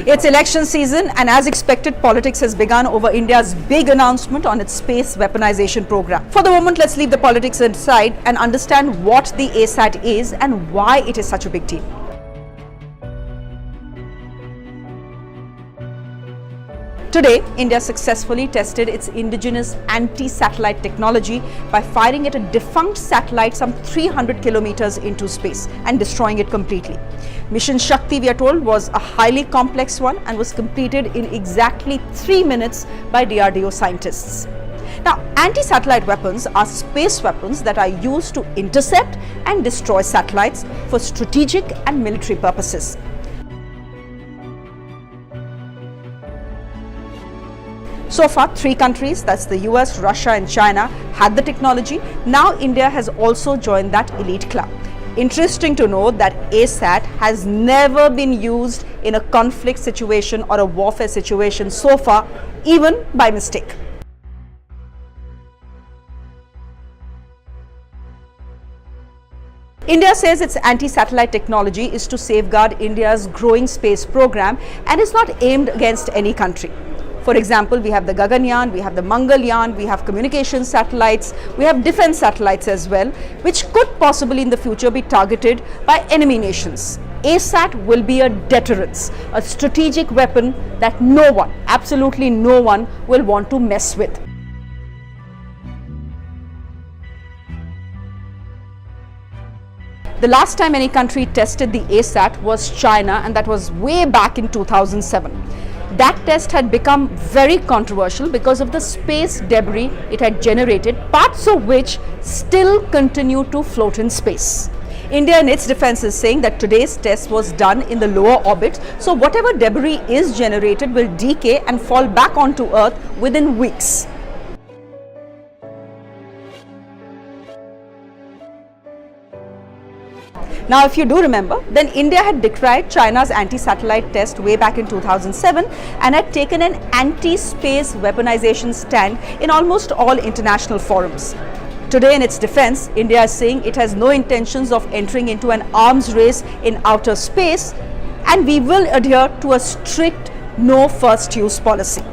It's election season, and as expected, politics has begun over India's big announcement on its space weaponization program. For the moment, let's leave the politics aside and understand what the ASAT is and why it is such a big deal. Today, India successfully tested its indigenous anti-satellite technology by firing at a defunct satellite some 300 kilometers into space and destroying it completely. Mission Shakti, we are told, was a highly complex one and was completed in exactly 3 minutes by DRDO scientists. Now, anti-satellite weapons are space weapons that are used to intercept and destroy satellites for strategic and military purposes. So far, 3 countries, that's the US, Russia and China, had the technology. Now India has also joined that elite club. Interesting to know that ASAT has never been used in a conflict situation or a warfare situation so far, even by mistake. India says its anti-satellite technology is to safeguard India's growing space program and is not aimed against any country. For example, we have the Gaganyaan, we have the Mangalyaan, we have communication satellites, we have defense satellites as well, which could possibly in the future be targeted by enemy nations. ASAT will be a deterrence, a strategic weapon that no one, absolutely no one, will want to mess with. The last time any country tested the ASAT was China, and that was way back in 2007. That test had become very controversial because of the space debris it had generated, parts of which still continue to float in space. India in its defense is saying that today's test was done in the lower orbit, so whatever debris is generated will decay and fall back onto Earth within weeks. Now, if you do remember, then India had decried China's anti-satellite test way back in 2007 and had taken an anti-space weaponization stand in almost all international forums. Today, in its defense, India is saying it has no intentions of entering into an arms race in outer space, and we will adhere to a strict no first use policy.